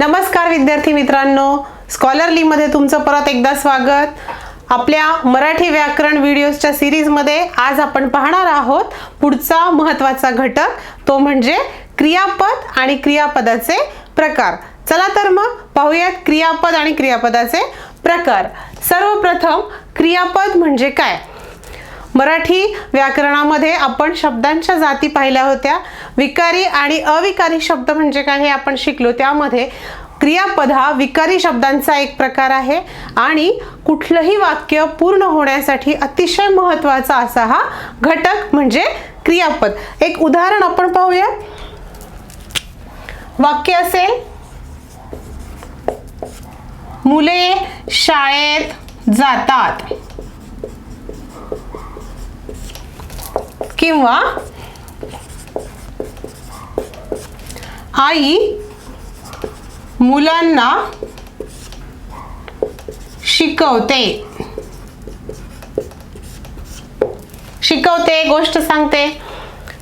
नमस्कार विद्यार्थी मित्रांनो, स्कॉलरली मध्ये तुमचं परत एकदा स्वागत। आपल्या मराठी व्याकरण व्हिडिओजच्या सीरीज मध्ये आज आपण पाहणार आहोत पुढचा महत्त्वाचा घटक, तो म्हणजे क्रियापद आणि क्रियापदाचे प्रकार। चला तर मग पाहूयात क्रियापद आणि क्रियापदाचे प्रकार। सर्वप्रथम क्रियापद म्हणजे काय? मराठी व्याकरणामध्ये आपण शब्दांच्या जाती पाहिल्या होत्या। विकारी आणि अविकारी शब्द म्हणजे काय हे आपण शिकलो। त्यामध्ये क्रियापद हा विकारी शब्दांचा एक प्रकार आहे आणि कुठलंही वाक्य पूर्ण होण्यासाठी अतिशय महत्त्वाचा असा हा घटक म्हणजे क्रियापद। एक उदाहरण आपण पाहूया। वाक्य असेल, मुले शाळेत जातात, किंवा आई मुलांना शिकवते, गोष्ट सांगते।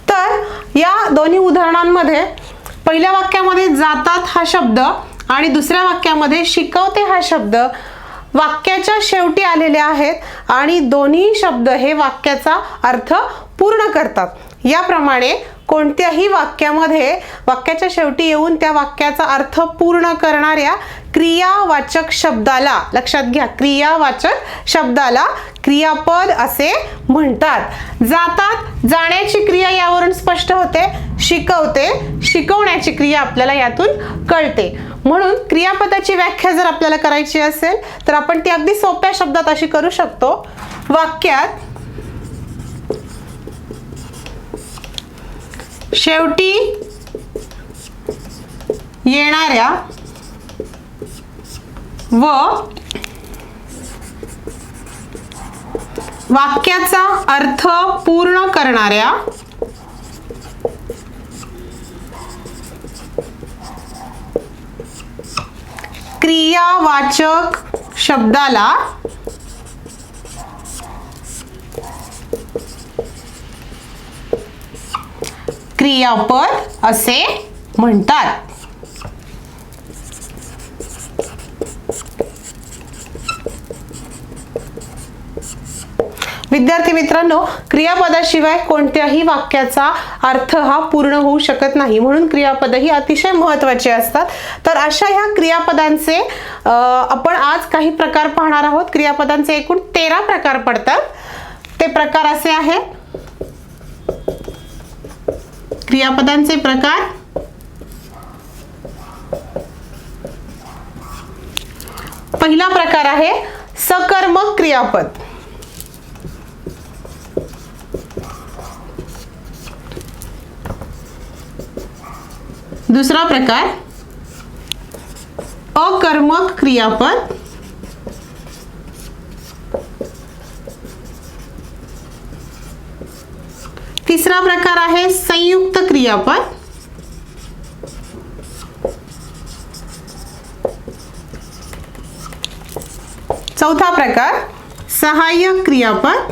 तर या दोन्ही उदाहरणांमध्ये पहिल्या वाक्यामध्ये जातात हा शब्द आणि दुसऱ्या वाक्यामध्ये शिकवते हा शब्द वाक्याच्या शेवटी आलेले आहेत आणि दोन्ही शब्द हे वाक्याचा अर्थ पूर्ण करतात। याप्रमाणे कोणत्याही वाक्यामध्ये वाक्याच्या शेवटी येऊन त्या वाक्याचा अर्थ पूर्ण करणाऱ्या क्रियावाचक शब्दाला, लक्षात घ्या, क्रियावाचक शब्दाला क्रियापद असे म्हणतात। जातात, जाण्याची क्रिया यावरून स्पष्ट होते। शिकवते, शिकवण्याची क्रिया आपल्याला यातून कळते। म्हणून क्रियापदाची व्याख्या जर आपल्याला करायची असेल तर आपण ती अगदी सोप्या शब्दात अशी करू शकतो। वाक्यात शेवटी येणाऱ्या व वाक्याचा अर्थ पूर्ण करणाऱ्या क्रियावाचक शब्दाला क्रियापद असे म्हणतात। विद्यार्थी मित्रांनो, क्रियापदाशिवाय कोणत्याही वाक्याचा अर्थ हा पूर्ण होऊ शकत नाही, म्हणून क्रियापद ही अतिशय महत्त्वाची असतात। तर अशा ह्या क्रियापदांचे आपण आज काही प्रकार पाहणार आहोत। क्रियापदांचे एकूण 13 प्रकार पडतात। ते प्रकार असे आहेत। क्रियापदांचे प्रकार, पहिला प्रकार आहे सकर्मक क्रियापद। दुसरा प्रकार अकर्मक क्रियापद। तिसरा प्रकार आहे संयुक्त क्रियापद। चौथा प्रकार सहाय्यक क्रियापद।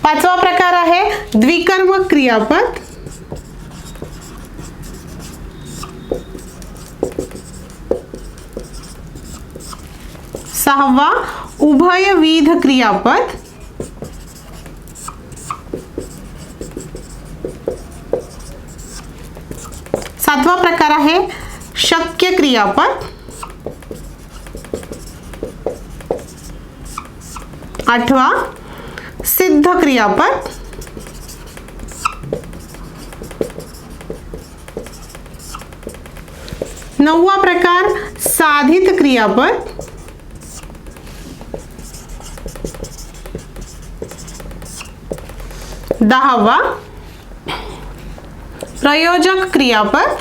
पाचवा प्रकार आहे द्विकर्मक क्रियापद। सहावा उभयविध क्रियापद। सातवा प्रकार आहे शक्य क्रियापद। आठवा सिद्ध क्रियापद। नववा प्रकार साधित क्रियापद। दहावा प्रयोजक क्रियापद।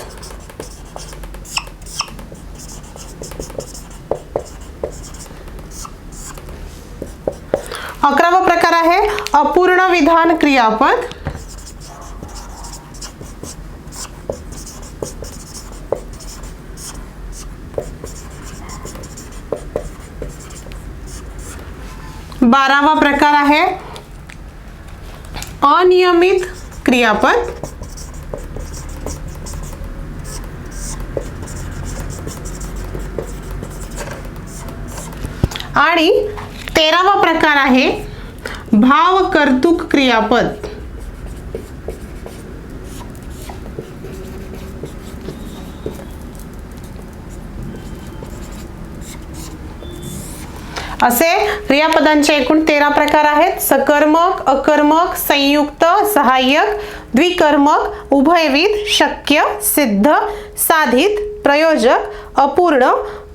11वा प्रकार आहे अपूर्ण विधान क्रियापद। 12वा प्रकार आहे अनियमित क्रियापद आणि 13वा प्रकार आहे भावकर्तृक क्रियापद. असे क्रियापदांचे एकूण 13 प्रकार आहेत. सकर्मक, अकर्मक, संयुक्त, सहाय्यक, द्विकर्मक, उभयविध, शक्य, सिद्ध, साधित, प्रयोजक, अपूर्ण,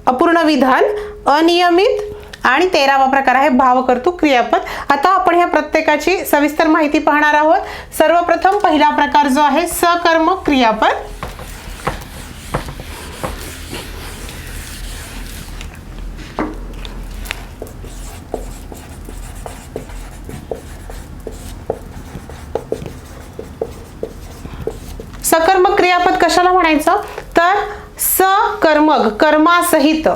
अपूर्ण विधान, अनियमित आणि 13वा प्रकार आहे भावकर्तृक क्रियापद. आता आपण ह्या प्रत्येकाची सविस्तर माहिती पाहणार आहोत. सर्वप्रथम पहिला प्रकार जो आहे सकर्मक क्रियापद. सकर्मक क्रियापद कशाला म्हणायचं तर सकर्मक, कर्मासहित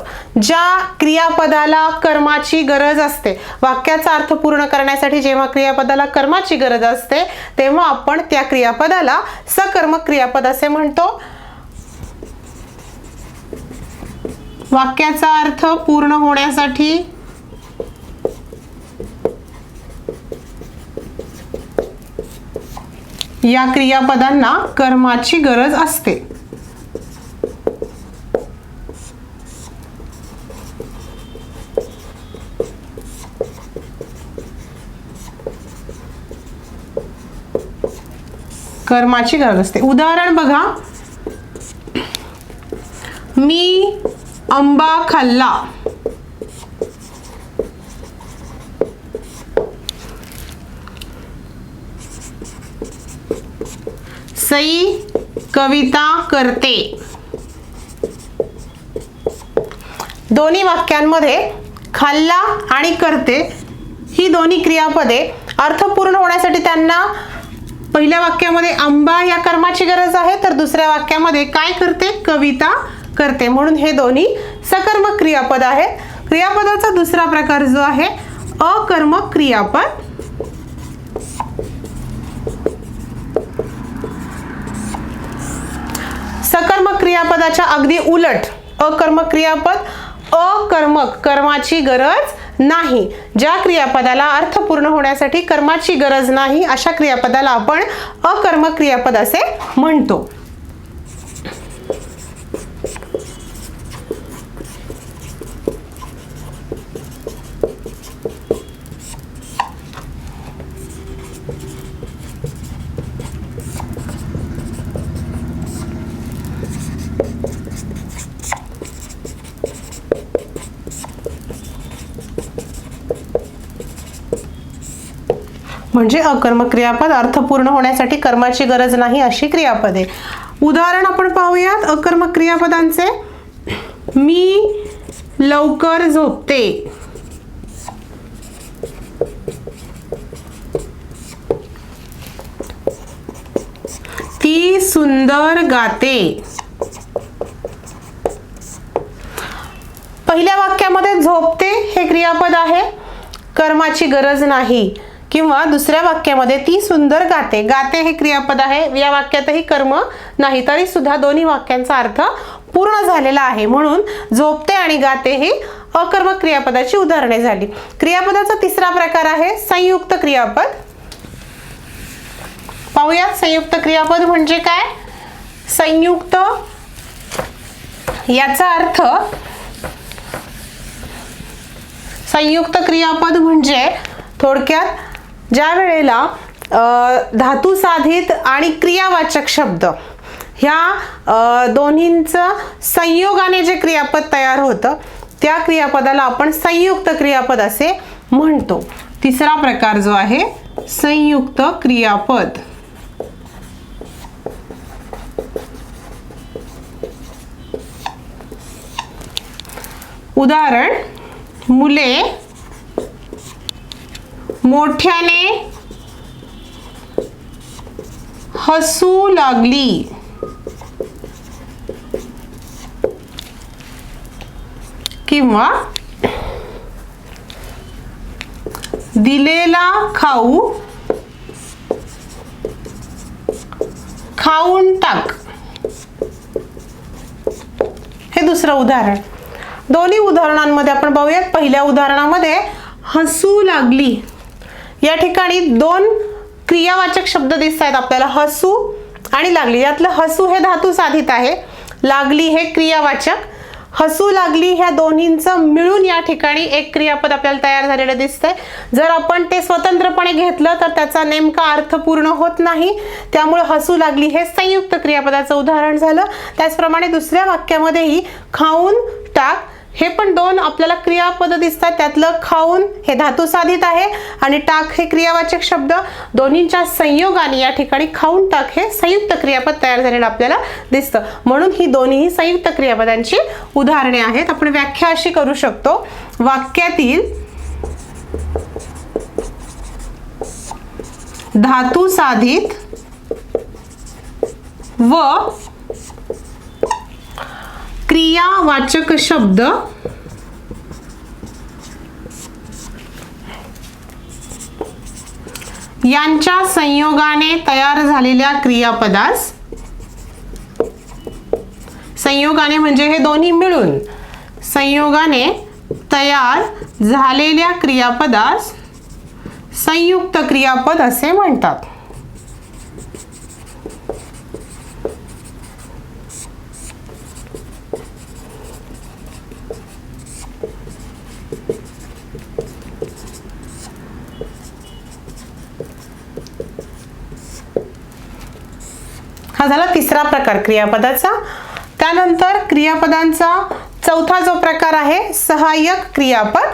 ज्या क्रियापदाला कर्माची गरज असते, वाक्याचा अर्थ पूर्ण करण्यासाठी जेव्हा क्रियापदाला कर्माची गरज असते तेव्हा आपण त्या क्रियापदाला सकर्मक क्रियापद असे म्हणतो. वाक्याचा अर्थ पूर्ण होण्यासाठी या क्रियापदांना कर्माची गरज असते. कर्माची गरज असते. उदाहरण बघा, मी आंबा खाल्ला. सई कविता करते. दोन्ही वाक्यांमध्ये खाल्ला आणि करते ही दोन्ही क्रियापदे अर्थपूर्ण होण्यासाठी त्यांना पहिल्या वाक्यामध्ये आंबा या कर्माची गरज आहे तर दुसऱ्या वाक्यामध्ये काय करते, कविता करते. म्हणून हे दोन्ही सकर्मक क्रियापद आहेत. क्रियापदाचा दुसरा प्रकार जो आहे अकर्मक क्रियापद. सकर्मक क्रियापदाच्या अगदी उलट अकर्मक क्रियापद. अकर्मक, कर्माची गरज नाही. ज्या क्रियापदाला अर्थ पूर्ण होण्यासाठी कर्माची गरज नाही अशा क्रियापदाला आपण अकर्मक क्रियापद असे म्हणतो. म्हणजे अकर्मक क्रियापद अर्थपूर्ण होण्यासाठी कर्माची गरज नाही अशी क्रियापदे. उदाहरण आपण पाहूयात अकर्मक क्रियापदांचे. मी लवकर झोपते. ती सुंदर गाते. पहिल्या वाक्यामध्ये झोपते हे क्रियापद आहे, कर्माची गरज नाही. किंवा दुसऱ्या वाक्यामध्ये ती सुंदर गाते. गाते हे क्रियापद आहे, या वाक्यातही कर्म नाही तरी सुद्धा दोन्ही वाक्यांचा अर्थ पूर्ण झालेला आहे. म्हणून झोपते आणि गाते ही अकर्मक क्रियापदाची उदाहरणे झाली. क्रियापदाचा तिसरा प्रकार आहे संयुक्त क्रियापद. पाहूयात संयुक्त क्रियापद म्हणजे काय. संयुक्त याचा अर्थ संयुक्त क्रियापद म्हणजे थोडक्यात ज्या वेळेला धातू साधित आणि क्रियावाचक शब्द ह्या दोन्हींचं संयोगाने जे क्रियापद तयार होतं त्या क्रियापदाला आपण संयुक्त क्रियापद असे म्हणतो. तिसरा प्रकार जो आहे संयुक्त क्रियापद. उदाहरण, मुले मोठ्याने हसू लागली. किंवा दिलेला खाऊ खाऊन टाक. हे दुसरं उदाहरण. दोन्ही उदाहरणांमध्ये आपण पाहूयात. पहिल्या उदाहरणामध्ये हसू लागली, या ठिकाणी दोन क्रियावाचक शब्द दिसत आहेत आपल्याला, हसू आणि लागली. यातलं हसू हे धातू साधित आहे, लागली हे क्रियावाचक. हसू लागली ह्या दोन्हींचं मिळून या ठिकाणी एक क्रियापद आपल्याला तयार झालेलं दिसतंय. जर आपण ते स्वतंत्रपणे घेतलं तर त्याचा नेमका अर्थ पूर्ण होत नाही, त्यामुळे हसू लागली हे संयुक्त क्रियापदाचं उदाहरण झालं. त्याचप्रमाणे दुसऱ्या वाक्यामध्येही खाऊन टाक हे पण दोन आपल्याला क्रियापद दिसतात. त्यातलं खाऊन हे धातू साधित आहे आणि टाक हे क्रियावाचक शब्द. दोन्हींच्या संयोगाने या ठिकाणी खाऊन टाक हे संयुक्त क्रियापद तयार झालेलं आपल्याला दिसतं. म्हणून ही दोन्ही संयुक्त क्रियापदांची उदाहरणे आहेत. आपण व्याख्या अशी करू शकतो. वाक्यातील धातू साधित व क्रियावाचक शब्द यांच्या संयोगाने तयार झालेल्या क्रियापदास, संयोगाने म्हणजे हे दोन्ही मिळून, संयोगाने तयार झालेल्या क्रियापदास संयुक्त क्रियापद असे म्हणतात. हा झाला तिसरा प्रकार क्रियापदाचा. त्यानंतर क्रियापदांचा चौथा जो प्रकार आहे सहाय्यक क्रियापद.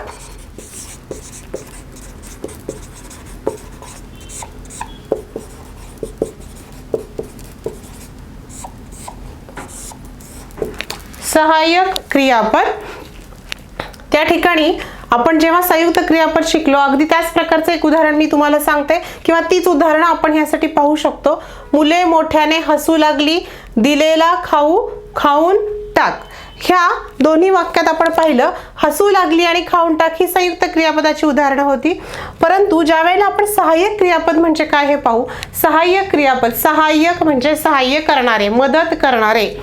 सहाय्यक क्रियापद, त्या ठिकाणी आपण जेव्हा संयुक्त क्रियापद शिकलो अगदी त्याच प्रकारचं एक उदाहरण मी तुम्हाला सांगते, किंवा तीच उदाहरणं आपण ह्यासाठी पाहू शकतो. मुले मोठ्याने हसू लागली, दिलेला खाऊ खाऊन टाक. ह्या दोन्ही वाक्यात आपण पाहिलं हसू लागली आणि खाऊन टाक ही संयुक्त क्रियापदाची उदाहरणं होती. परंतु ज्या वेळेला आपण सहाय्यक क्रियापद म्हणजे काय हे पाहू. सहाय्यक क्रियापद, सहाय्यक म्हणजे सहाय्य करणारे, मदत करणारे.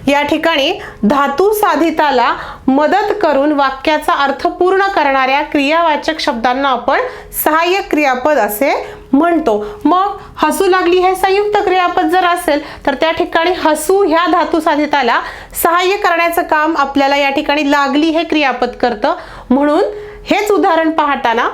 या ठिकाणी धातू साधिताला मदत करून वाक्याचा अर्थ पूर्ण करणाऱ्या क्रियावाचक शब्दांना आपण सहाय्यक क्रियापद असे म्हणतो. मग हसू लागली हे संयुक्त क्रियापद जर असेल तर त्या ठिकाणी हसू ह्या धातू साधिताला सहाय्य करण्याचं काम आपल्याला या ठिकाणी लागली हे क्रियापद करतं. म्हणून हेच उदाहरण पाहताना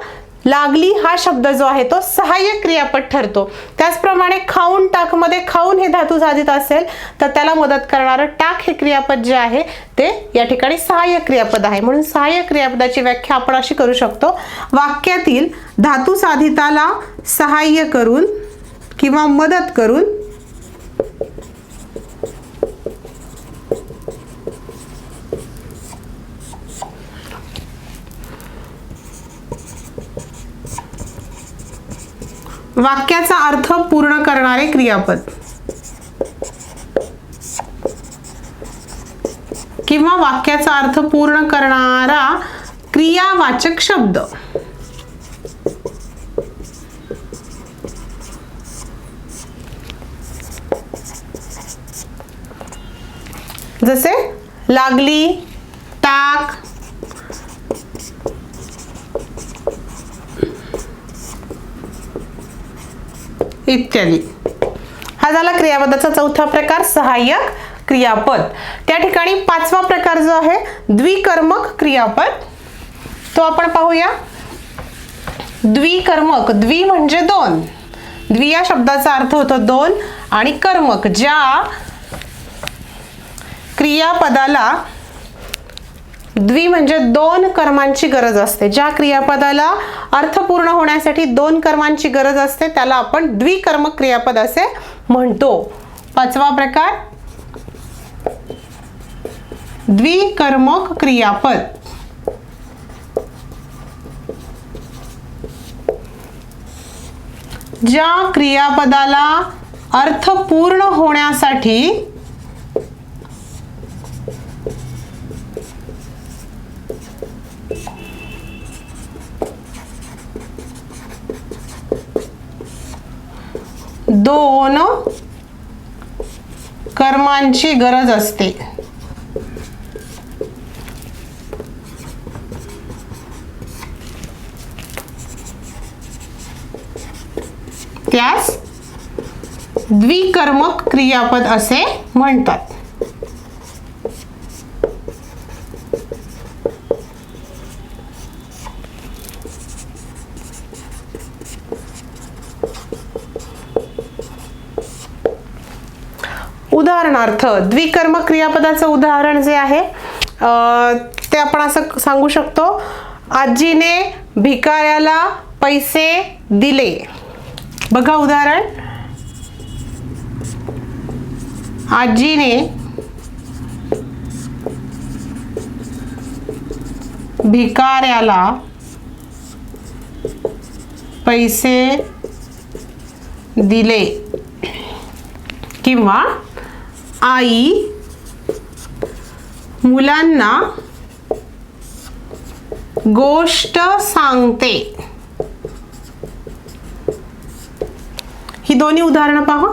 लागली हा शब्द जो आहे तो सहाय्यक क्रियापद ठरतो. त्याचप्रमाणे खाऊन टाक मध्ये खाऊन हे धातू साधित असेल तर त्याला मदत करणारं टाक हे क्रियापद जे आहे ते या ठिकाणी सहाय्यक क्रियापद आहे. म्हणून सहाय्यक क्रियापदाची व्याख्या आपण अशी करू शकतो. वाक्यातील धातू साधिताला सहाय्य करून किंवा मदत करून वाक्याचा अर्थ पूर्ण करणारे क्रियापद किंवा वाक्याचा अर्थ पूर्ण करणारा क्रियावाचक शब्द. जसे लागली, टाक, इत्यादी. हा झाला क्रियापदाचा चौथा प्रकार सहाय्यक क्रियापद. त्या ठिकाणी पाचवा प्रकार जो आहे द्विकर्मक क्रियापद तो आपण पाहूया. द्विकर्मक, द्वि म्हणजे दोन, द्वि या शब्दाचा अर्थ होतो दोन, आणि कर्मक ज्या क्रियापदाला, द्वि म्हणजे दोन कर्मांची गरज असते, ज्या क्रियापदाला अर्थ पूर्ण होण्यासाठी दोन कर्मांची गरज असते त्याला आपण द्विकर्मक क्रियापद असे म्हणतो. पाचवा प्रकार द्विकर्मक क्रियापद. ज्या क्रियापदाला अर्थ पूर्ण होण्यासाठी दोन कर्मांची गरज असते. त्यास द्विकर्मक क्रियापद असे म्हणतात. उदाहरणार्थ द्विकर्मक क्रियापदाचं उदाहरण जे आहे ते आपण असं सांगू शकतो, आजीने भिकाऱ्याला पैसे दिले. बघा उदाहरण, आजीने भिकाऱ्याला पैसे दिले. किंवा आई मुलांना गोष्ट सांगते. ही दोन्ही उदाहरणं पहा.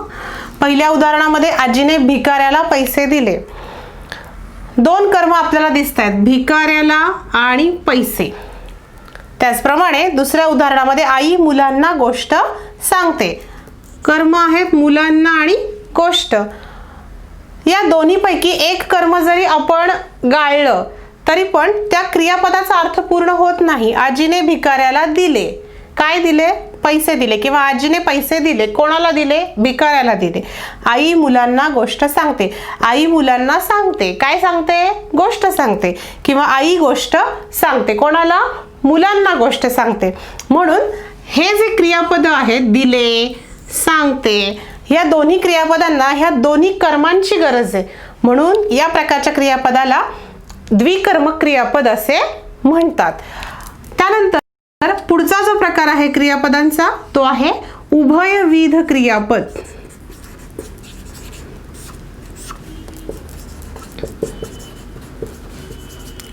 पहिल्या उदाहरणामध्ये आजीने भिकाऱ्याला पैसे दिले. दोन कर्म आपल्याला दिसत आहेत, भिकाऱ्याला आणि पैसे. त्याचप्रमाणे दुसऱ्या उदाहरणामध्ये आई मुलांना गोष्ट सांगते. कर्म आहेत मुलांना आणि गोष्ट. या दोन्हीपैकी एक कर्म जरी आपण गाळलं तरी पण त्या क्रियापदाचा अर्थ पूर्ण होत नाही. आजीने भिकाऱ्याला दिले, काय दिले? पैसे दिले. किंवा आजीने पैसे दिले, कोणाला दिले? भिकाऱ्याला दिले. आई मुलांना गोष्ट सांगते, आई मुलांना सांगते, काय सांगते? गोष्ट सांगते. किंवा आई गोष्ट सांगते, कोणाला? मुलांना गोष्ट सांगते. म्हणून हे जे क्रियापद आहेत, दिले, सांगते, या दोन्ही क्रियापदांना ह्या दोन्ही कर्मांची गरज आहे. म्हणून या प्रकारच्या क्रियापदाला द्विकर्मक क्रियापद असे म्हणतात. त्यानंतर पुढचा जो प्रकार आहे क्रियापदांचा तो आहे उभयविध क्रियापद.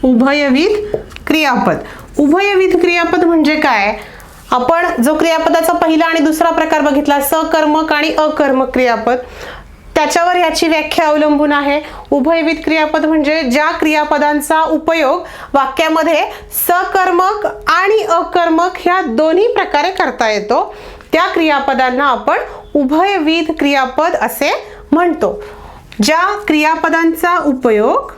उभयविध क्रियापद. उभयविध क्रियापद म्हणजे काय? आपण जो क्रियापदाचा पहिला आणि दुसरा प्रकार बघितला, सकर्मक आणि अकर्मक क्रियापद, त्याच्यावर याची व्याख्या अवलंबून आहे. उभयविध क्रियापद म्हणजे ज्या क्रियापदांचा उपयोग वाक्यामध्ये सकर्मक आणि अकर्मक ह्या दोन्ही प्रकारे करता येतो, त्या क्रियापदांना आपण उभयविध क्रियापद असे म्हणतो. ज्या क्रियापदांचा उपयोग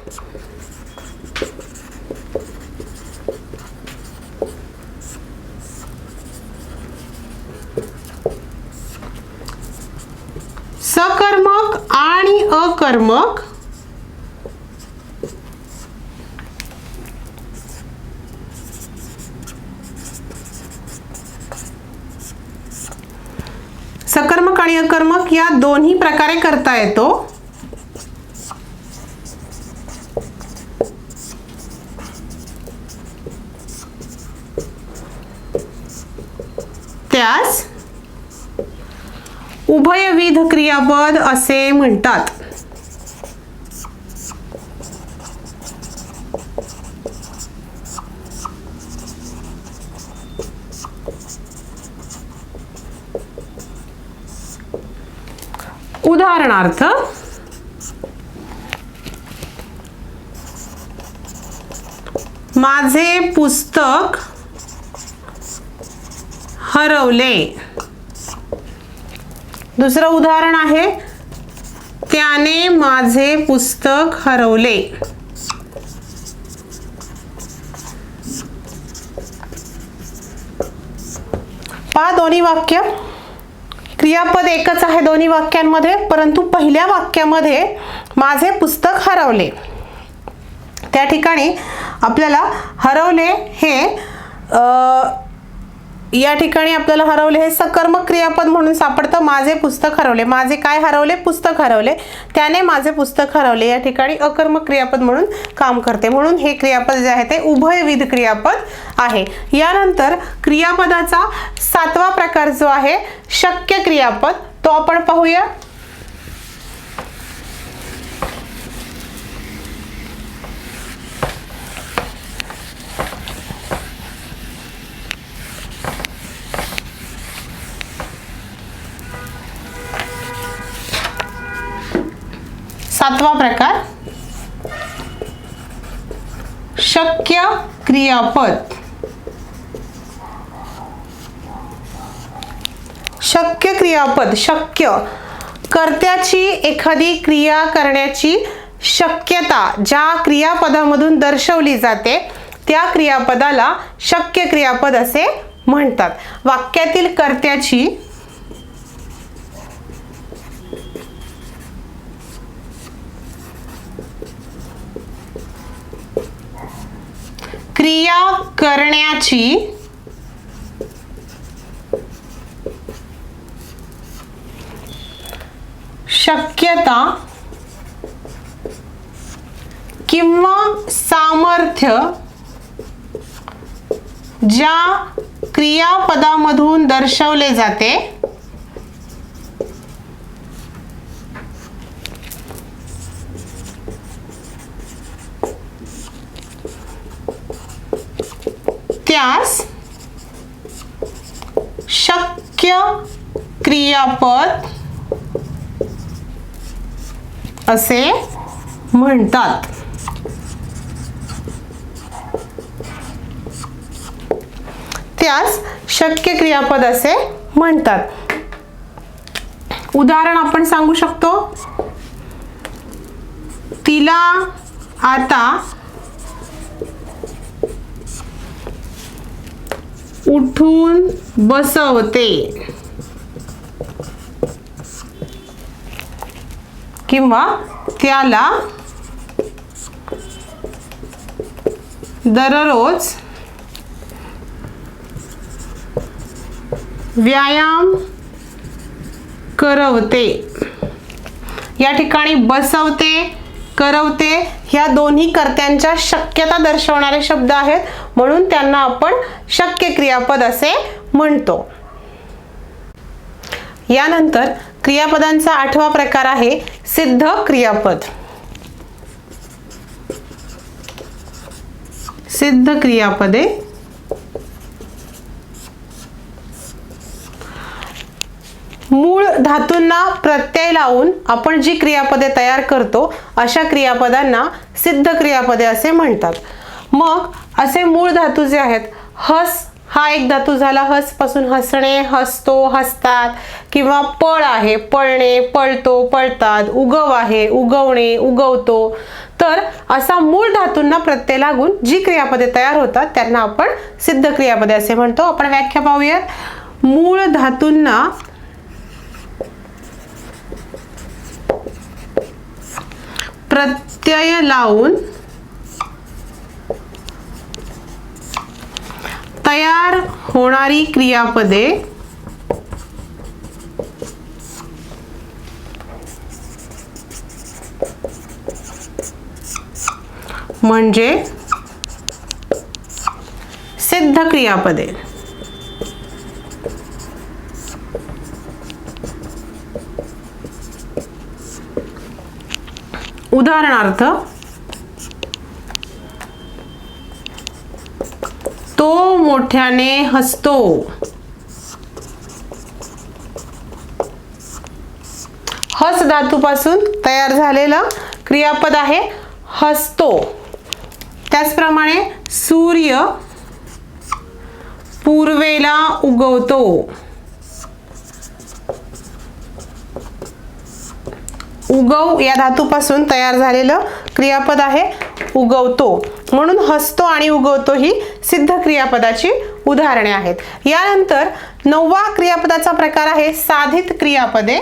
सकर्मक आणि अकर्मक सकर्मक आणि अकर्मक या दोन्ही प्रकारे करता येतो. त्यास उभयविध क्रियापद असे म्हणतात. उदाहरणार्थ माझे पुस्तक हरवले. दुसरं उदाहरण आहे त्याने माझे पुस्तक हरवले. पहा दोन्ही वाक्य, क्रियापद एकच आहे दोन्ही वाक्यांमध्ये, परंतु पहिल्या वाक्यामध्ये माझे पुस्तक हरवले, त्या ठिकाणी आपल्याला हरवले हे या ठिकाणी आपल्याला हरवले हे सकर्मक क्रियापद म्हणून सापडतं. माझे पुस्तक हरवले, माझे काय हरवले? पुस्तक हरवले. त्याने माझे पुस्तक हरवले या ठिकाणी अकर्मक क्रियापद म्हणून काम करते. म्हणून हे क्रियापद जे आहे ते उभयविध क्रियापद आहे. यानंतर क्रियापदाचा सातवा प्रकार जो आहे शक्य क्रियापद, तो आपण पाहूया. सातवा प्रकार शक्य क्रियापद. शक्य क्रियापद, शक्य कर्त्याची एखादी क्रिया करण्याची शक्यता ज्या क्रियापदामधून दर्शवली जाते त्या क्रियापदाला शक्य क्रियापद असे म्हणतात. वाक्यातील कर्त्याची क्रिया करण्याची शक्यता किंवा सामर्थ्य ज्या क्रियापदामधून दर्शवले जाते त्यास शक्य क्रियापद असे म्हणतात. त्यास शक्य क्रियापद असे म्हणतात. उदाहरण आपण सांगू शकतो. तिला आता उठून बसवते किंवा त्याला दररोज व्यायाम करवते. या ठिकाणी बसवते, करवते ह्या दोन्ही कर्त्यांच्या शक्यता दर्शवणारे शब्द आहेत, म्हणून त्यांना आपण शक्य क्रियापद असे म्हणतो. यानंतर क्रियापदांचा आठवा प्रकार आहे सिद्ध क्रियापद. सिद्ध क्रियापदे मूळ धातूंना प्रत्यय लावून आपण जी क्रियापदे तयार करतो अशा क्रियापदांना सिद्ध क्रियापदे असे म्हणतात. मग असे मूळ धातू जे आहेत, हस हा एक धातू झाला. हस पासून हसणे, हसतो, हसतात, किंवा पळ आहे, पळणे, पळतो, पळतात. उगव आहे, उगवणे, उगवतो. तर असा मूळ धातूंना प्रत्यय लागून जी क्रियापदे तयार होतात त्यांना आपण सिद्ध क्रियापदे असे म्हणतो. आपण व्याख्या पाहूयात. मूळ धातूंना प्रत्यय लावून तयार होणारी क्रियापदे म्हणजे सिद्ध क्रियापदे. उदाहरणार्थ, तो मोठ्याने हसतो. हस धातूपासून तयार झालेलं क्रियापद आहे हसतो. त्याचप्रमाणे सूर्य पूर्वेला उगवतो. उगव या धातूपासून तयार झालेलं क्रियापद आहे उगवतो. म्हणून हसतो आणि उगवतो ही सिद्ध क्रियापदाची उदाहरणे आहेत. यानंतर नववा क्रियापदाचा प्रकार आहे साधित क्रियापदे.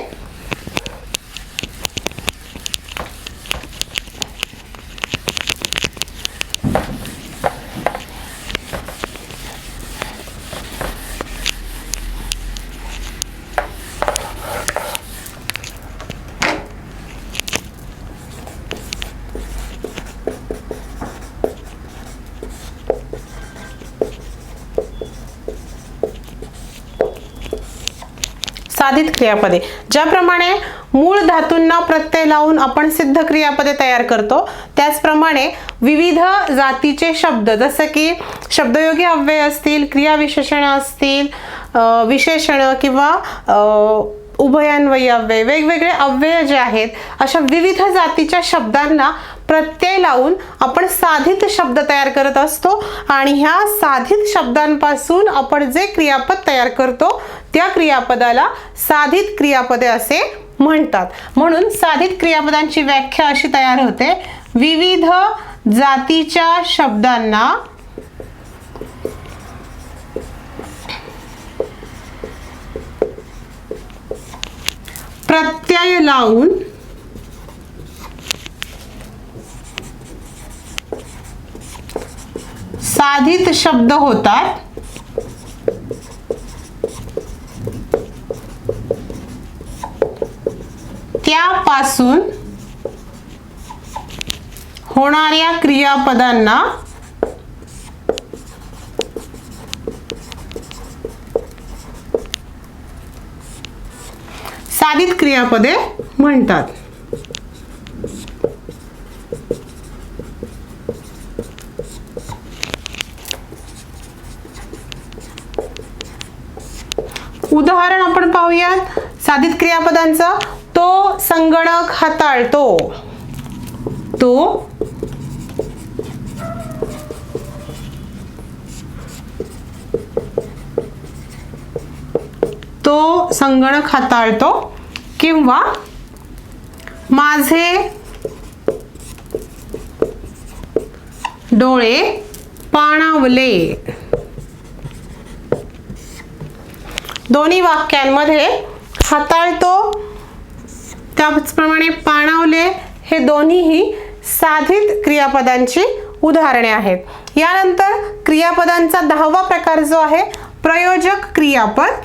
साधित क्रियापदे ज्याप्रमाणे मूळ धातूंना प्रत्यय लावून आपण सिद्ध क्रियापदे तयार करतो, त्याचप्रमाणे विविध जातीचे शब्द जसे की शब्दयोगी अव्यय असतील, क्रियाविशेषण असतील, विशेषण किंवा उभयान्वयी अव्यय, वेगवेगळे अव्यय जे आहेत, अशा विविध जातीच्या शब्दांना प्रत्यय लावून आपण साधित शब्द तयार करत असतो आणि ह्या साधित शब्दांपासून आपण जे क्रियापद तयार करतो त्या क्रियापदाला साधित क्रियापदे असे म्हणतात. म्हणून साधित क्रियापदांची व्याख्या अशी तयार होते: विविध जातीच्या शब्दांना प्रत्यय लावून साधित शब्द होतात. त्यापासून होणाऱ्या क्रियापदांना साधित क्रियापदे म्हणतात. उदाहरण आपण पाहूयात साधित क्रियापदांचं. तो संगणक हाताळतो. तो संगणक हाताळतो किंवा माझे डोळे पाणावले. दोन्ही वाक्यांमध्ये हाताळतो त्याचप्रमाणे पाणावले हे दोन्हीही साधित क्रियापदांची उदाहरणे आहेत. यानंतर क्रियापदांचा 10वा प्रकार जो आहे प्रयोजक क्रियापद.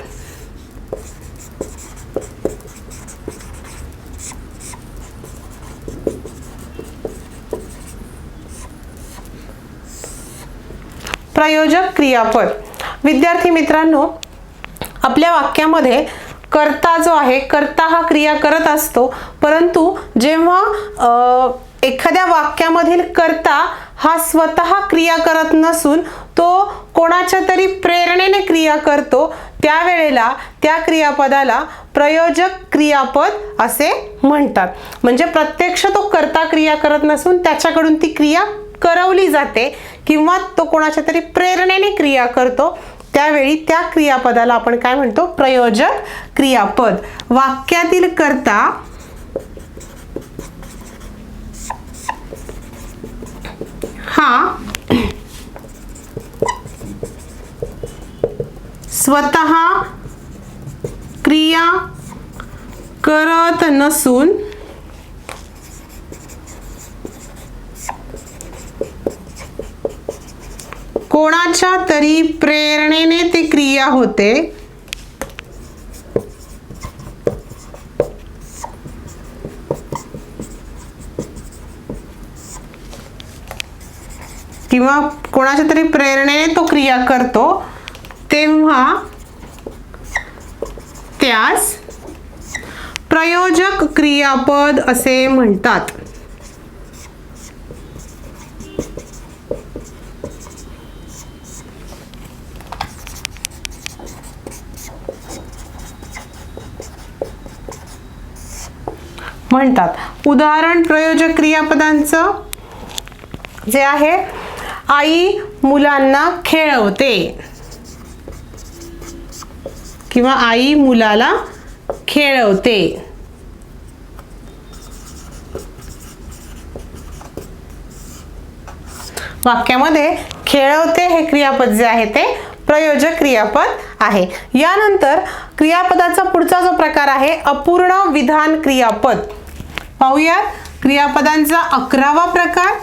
प्रयोजक क्रियापद. विद्यार्थी मित्रांनो, आपल्या वाक्यामध्ये कर्ता जो आहे, कर्ता हा क्रिया करत असतो, परंतु जेव्हा एखाद्या वाक्यामधील कर्ता हा स्वतः क्रिया करत नसून तो कोणाच्या तरी प्रेरणेने क्रिया करतो, त्यावेळेला त्या क्रियापदाला प्रयोजक क्रियापद असे म्हणतात. म्हणजे प्रत्यक्ष तो कर्ता क्रिया करत नसून त्याच्याकडून ती क्रिया करवली जाते किंवा तो कोणाच्या तरी प्रेरणेने क्रिया करतो, त्यावेळी त्या क्रियापदाला आपण काय म्हणतो? प्रयोजक क्रियापद. वाक्यातील कर्ता हा स्वतः क्रिया करत नसून कोणाच्या तरी प्रेरणेने ती क्रिया होते. किंवा कोणाच्या तरी प्रेरणेने तो क्रिया करतो, तेव्हा त्यास प्रयोजक क्रियापद असे म्हणतात. उदाहरण प्रयोजक क्रियापदांचं जे आहे, आई मुलांना खेळवते किंवा आई मुलाला खेळवते. वाक्यामध्ये खेळवते हे क्रियापद जे आहे ते प्रयोजक क्रियापद आहे. यानंतर क्रियापदाचा पुढचा जो प्रकार आहे अपूर्ण विधान क्रियापद. पाहूयात क्रियापदांचा 11वा प्रकार.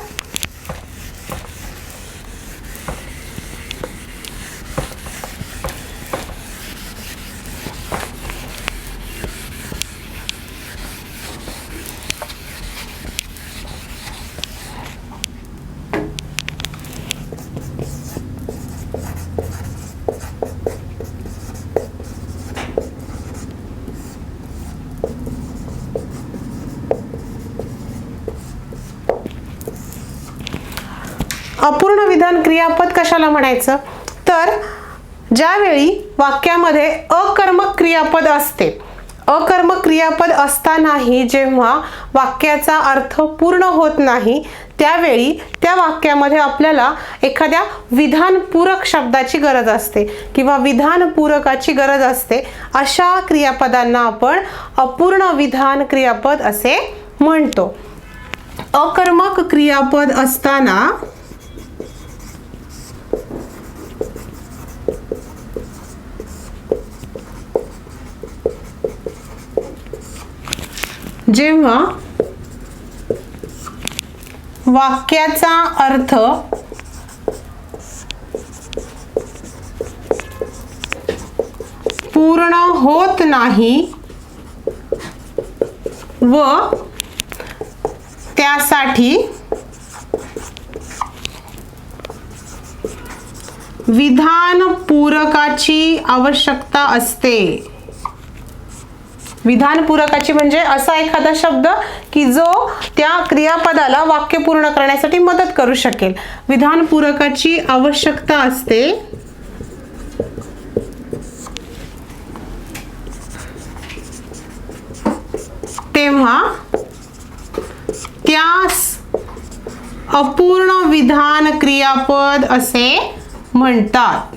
अपूर्ण विधान क्रियापद कशाला म्हणायचं? तर ज्यावेळी वाक्यामध्ये अकर्मक क्रियापद असते, अकर्मक क्रियापद असतानाही जेव्हा वाक्याचा अर्थ पूर्ण होत नाही त्यावेळी त्या वाक्यामध्ये आपल्याला एखाद्या विधानपूरक शब्दाची गरज असते किंवा विधानपूरकाची गरज असते. अशा क्रियापदांना आपण अपूर्ण विधान क्रियापद असे म्हणतो. अकर्मक क्रियापद असताना जेव्हा वाक्याचा अर्थ पूर्ण होत नाही व त्यासाठी विधानपूरकाची आवश्यकता असते. विधानपूरकाची म्हणजे असा एखादा शब्द की जो त्या क्रियापदाला वाक्य पूर्ण करण्यासाठी मदत करू शकेल. विधानपूरकाची आवश्यकता असते. तेव्हा त्यास अपूर्ण विधान क्रियापद असे म्हणतात.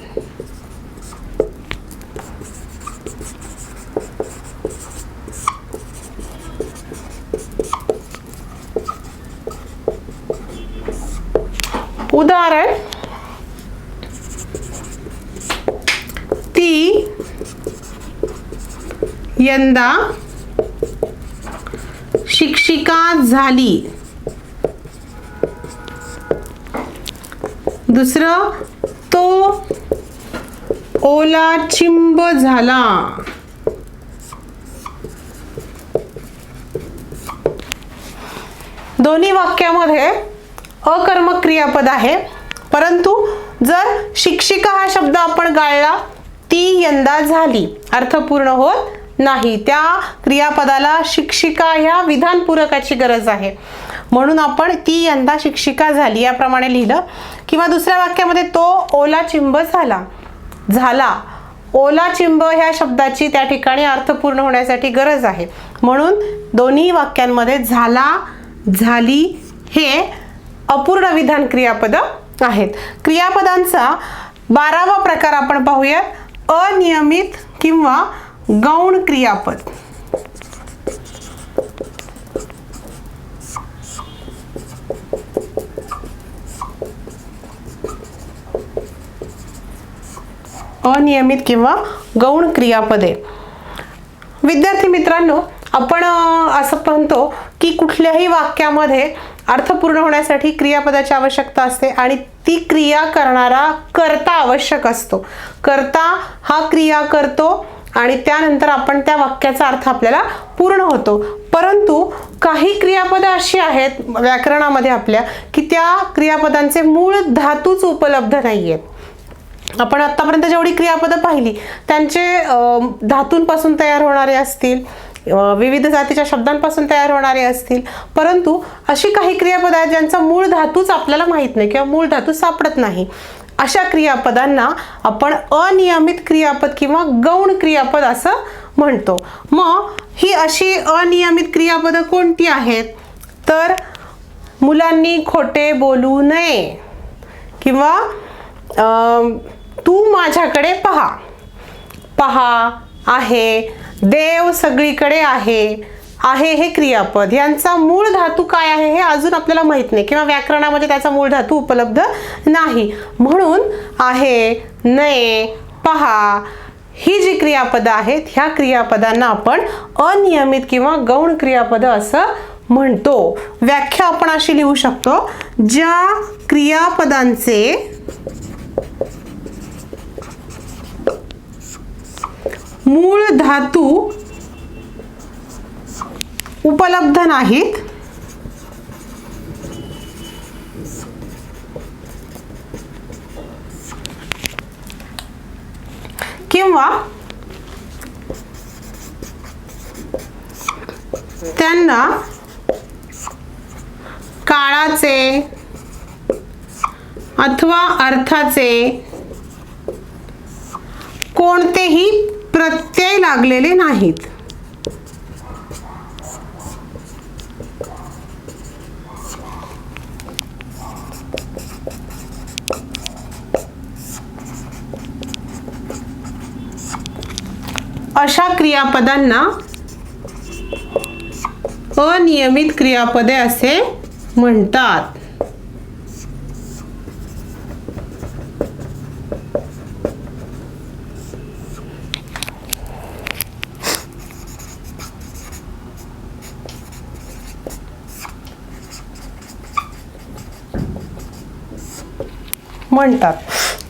उदाहरण, ती यंदा शिक्षिका झाली. दुसरं, तो ओला चिंब झाला. दोन्ही वाक्यामध्ये अकर्मक क्रियापद आहे, परंतु जर शिक्षिका हा शब्द आपण गाळला, ती यंदा झाली, अर्थपूर्ण होत नाही. त्या क्रियापदाला शिक्षिका ह्या विधानपूरकाची गरज आहे, म्हणून आपण ती यंदा शिक्षिका झाली याप्रमाणे लिहिलं. किंवा दुसऱ्या वाक्यामध्ये तो ओला चिंब झाला. ओला चिंब ह्या शब्दाची त्या ठिकाणी अर्थपूर्ण होण्यासाठी गरज आहे, म्हणून दोन्ही वाक्यांमध्ये झाला, झाली हे अपूर्ण विधान क्रियापद आहेत. क्रियापदांचा 12वा प्रकार आपण पाहूयात, अनियमित किंवा गौण क्रियापद. अनियमित किंवा गौण क्रियापदे. विद्यार्थी मित्रांनो, आपण असं म्हणतो की कुठल्याही वाक्यामध्ये अर्थपूर्ण होण्यासाठी क्रियापदाची आवश्यकता असते आणि ती क्रिया करणारा कर्ता आवश्यक असतो. कर्ता हा क्रिया करतो आणि त्यानंतर आपण त्या वाक्याचा अर्थ आपल्याला पूर्ण होतो. परंतु काही क्रियापदं अशी आहेत व्याकरणामध्ये आपल्या की त्या क्रियापदांचे मूळ धातूच उपलब्ध नाहीयेत. आपण आतापर्यंत जेवढी क्रियापदं पाहिली त्यांचे धातूंपासून तयार होणारे असतील, विविध जातीच्या शब्दांपासून तयार होणारे असतील, परंतु अशी काही क्रियापद आहेत ज्यांचा मूळ धातूच आपल्याला माहित नाही किंवा मूळ धातू सापडत नाही. अशा क्रियापदांना आपण अनियमित क्रियापद किंवा गौण क्रियापद असं म्हणतो. मग ही अशी अनियमित क्रियापदं कोणती आहेत? तर मुलांनी खोटे बोलू नये किंवा तू माझ्याकडे पहा, पहा, आहे, देव सगळीकडे आहे, आहे हे क्रियापद. यांचा मूळ धातू काय आहे हे अजून आपल्याला माहित नाही किंवा व्याकरणामध्ये त्याचा मूळ धातू उपलब्ध नाही. म्हणून आहे, नये, पहा ही जी क्रियापदं आहेत ह्या क्रियापदांना आपण अनियमित किंवा गौण क्रियापद असं म्हणतो. व्याख्या आपण अशी लिहू शकतो, ज्या क्रियापदांचे मूळ धातू उपलब्ध नाहीत किंवा त्यांना काळाचे अथवा अर्थाचे कोणतेही प्रत्यय लागलेले नाहीत. अशा क्रियापदांना अनियमित क्रियापदे असे म्हणतात.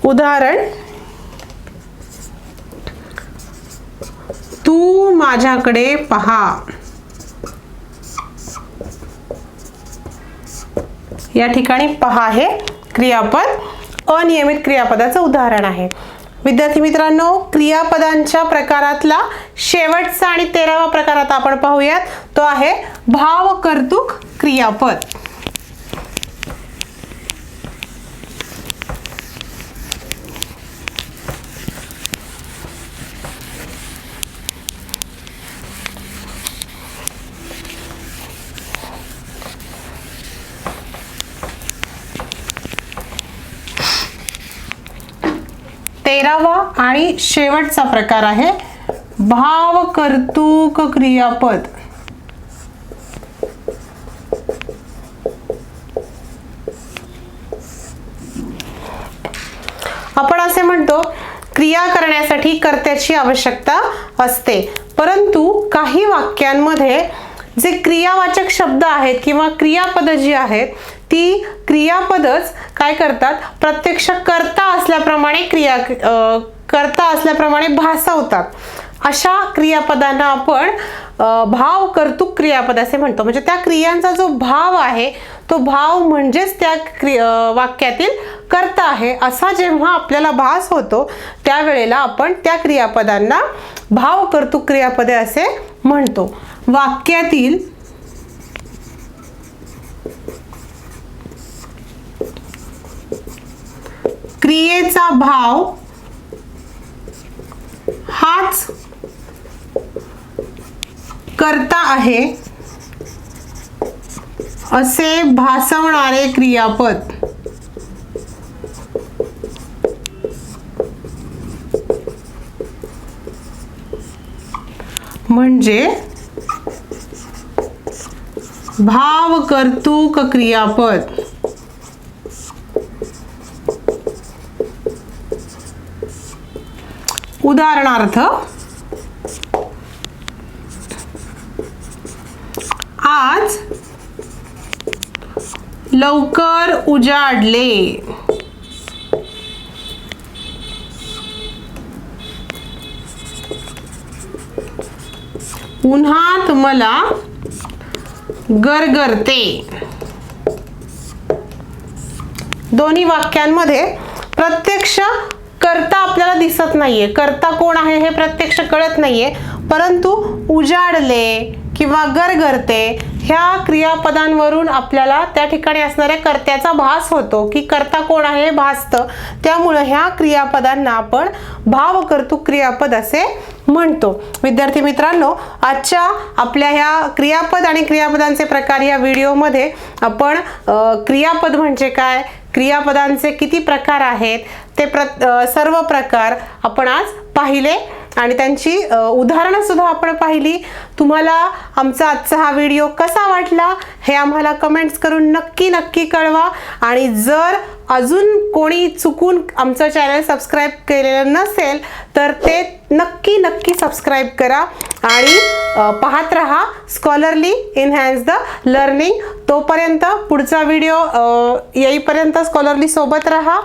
उदाहरण, तू माझ्याकडे पहा. या ठिकाणी पहा हे क्रियापद अनियमित क्रियापदाचं उदाहरण आहे. विद्यार्थी मित्रांनो, क्रियापदांच्या प्रकारातला शेवटचा आणि 13वा प्रकार आता आपण पाहूयात. तो आहे भावकर्तृक क्रियापद. तेरावा आणि शेवटचा प्रकार आहे भावकर्तृक क्रियापद. आपण असे म्हणतो, क्रिया करण्यासाठी कर्त्याची आवश्यकता असते, परंतु काही वाक्यांमध्ये जे क्रियावाचक शब्द आहेत किंवा क्रियापद जी आहेत ती क्रियापदच काय करतात, प्रत्यक्ष कर्ता असल्याप्रमाणे भासवतात. अशा क्रियापदांना आपण भावकर्तृक क्रियापद असे म्हणतो. म्हणजे त्या क्रियांचा जो भाव आहे तो भाव म्हणजेच त्या वाक्यातील कर्ता आहे असा जेव्हा आपल्याला भास होतो त्यावेळेला आपण त्या क्रियापदांना भावकर्तृक क्रियापदे असे म्हणतो. वाक्यातील क्रियेचा भाव हाच कर्ता आहे असे भासवणारे क्रियापद म्हणजे भावकर्तृक क्रियापद. उदाहरणार्थ, आज लवकर उजाडले. उन्हात मला गरगरते. दोन्ही वाक्यांमध्ये प्रत्यक्ष कर्ता आपल्याला दिसत नाहीये, कर्ता कोण आहे हे प्रत्यक्ष कळत नाहीये, परंतु उजाडले किंवा गरगरते ह्या क्रियापदांवरून आपल्याला त्या ठिकाणी असणाऱ्या कर्त्याचा भास होतो की कर्ता कोण आहे हे भासतं. त्यामुळे ह्या क्रियापदांना आपण भावकर्तृक क्रियापद असे म्हणतो. विद्यार्थी मित्रांनो, आजच्या आपल्या ह्या क्रियापद आणि क्रियापदांचे प्रकार या व्हिडिओमध्ये आपण क्रियापद म्हणजे काय, क्रियापदांचे किती प्रकार आहेत ते सर्व प्रकार आपण आज पाहिले आणि त्यांची उदाहरणं सुद्धा आपण पाहिली. तुम्हाला आमचा आजचा हा व्हिडिओ कसा वाटला हे आम्हाला कमेंट्स करून नक्की कळवा. आणि जर अजून कोणी चुकून आमचं चॅनल सबस्क्राईब केलेलं नसेल तर ते नक्की सबस्क्राईब करा आणि पाहत रहा स्कॉलरली एनहान्स द लर्निंग. तोपर्यंत पुढचा व्हिडिओ येईपर्यंत स्कॉलरली सोबत रहा.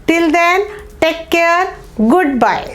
Till then take care. Good bye.